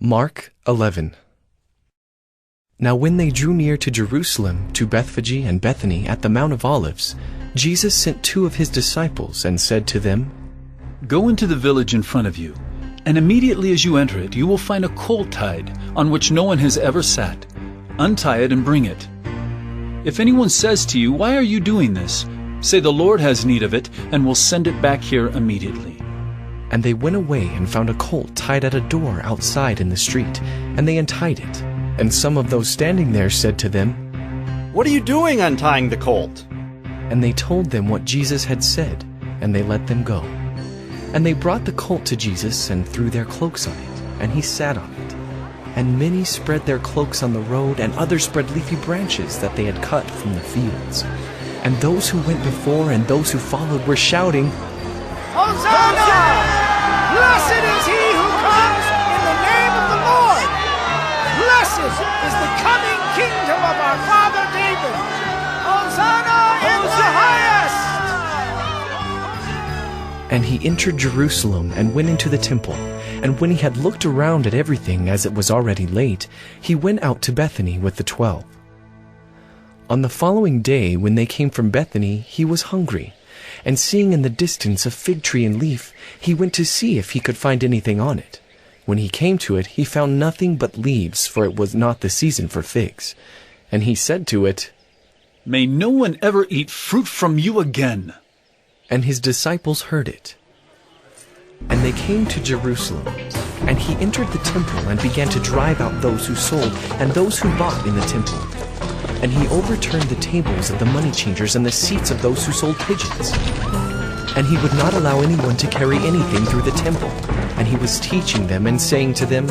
Mark 11. Now when they drew near to Jerusalem, to Bethphage and Bethany at the Mount of Olives, Jesus sent 2 of his disciples and said to them, Go into the village in front of you, and immediately as you enter it, you will find a colt tied, on which no one has ever sat. Untie it and bring it. If anyone says to you, Why are you doing this? Say, The Lord has need of it, and will send it back here immediately. And they went away and found a colt tied at a door outside in the street, and they untied it. And some of those standing there said to them, What are you doing untying the colt? And they told them what Jesus had said, and they let them go. And they brought the colt to Jesus and threw their cloaks on it, and he sat on it. And many spread their cloaks on the road, and others spread leafy branches that they had cut from the fields. And those who went before and those who followed were shouting, Hosanna! Blessed is he who comes in the name of the Lord! Blessed is the coming kingdom of our father David! Hosanna in the highest! And he entered Jerusalem and went into the temple. And when he had looked around at everything, as it was already late, he went out to Bethany with the 12. On the following day, when they came from Bethany, he was hungry. And seeing in the distance a fig tree in leaf, he went to see if he could find anything on it. When he came to it, he found nothing but leaves, for it was not the season for figs. And he said to it, May no one ever eat fruit from you again. And his disciples heard it. And they came to Jerusalem. And he entered the temple and began to drive out those who sold and those who bought in the temple. And he overturned the tables of the money changers and the seats of those who sold pigeons. And he would not allow anyone to carry anything through the temple. And he was teaching them and saying to them,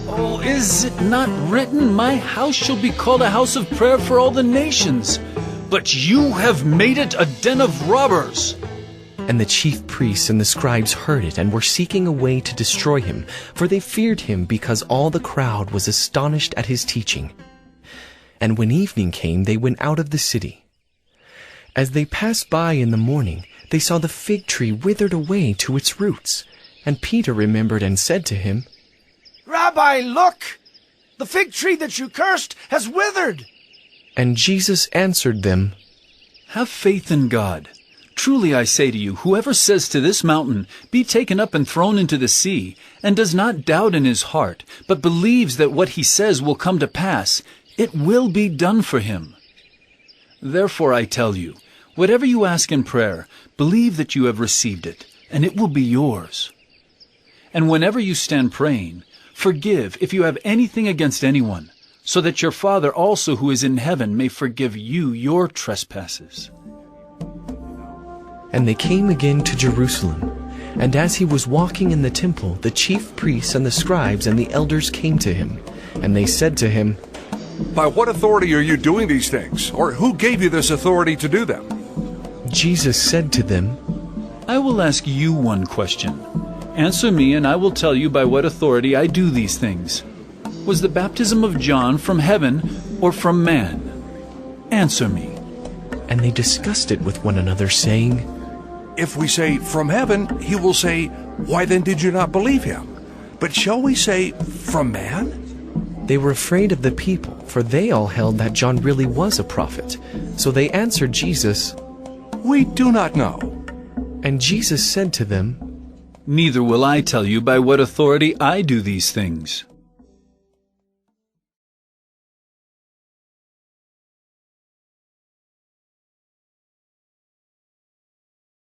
Oh, is it not written, My house shall be called a house of prayer for all the nations? But you have made it a den of robbers. And the chief priests and the scribes heard it and were seeking a way to destroy him, for they feared him because all the crowd was astonished at his teaching. And when evening came, they went out of the city. As they passed by in the morning, they saw the fig tree withered away to its roots. And Peter remembered and said to him, Rabbi, look! The fig tree that you cursed has withered! And Jesus answered them, Have faith in God. Truly I say to you, whoever says to this mountain, Be taken up and thrown into the sea, and does not doubt in his heart, but believes that what he says will come to pass, it will be done for him. Therefore I tell you, whatever you ask in prayer, believe that you have received it, and it will be yours. And whenever you stand praying, forgive if you have anything against anyone, so that your Father also who is in heaven may forgive you your trespasses. And they came again to Jerusalem. And as he was walking in the temple, the chief priests and the scribes and the elders came to him. And they said to him, By what authority are you doing these things? Or who gave you this authority to do them? Jesus said to them, I will ask you one question. Answer me, and I will tell you by what authority I do these things. Was the baptism of John from heaven or from man? Answer me. And they discussed it with one another, saying, If we say, from heaven, he will say, Why then did you not believe him? But shall we say, from man? They were afraid of the people, for they all held that John really was a prophet. So they answered Jesus, We do not know. And Jesus said to them, Neither will I tell you by what authority I do these things.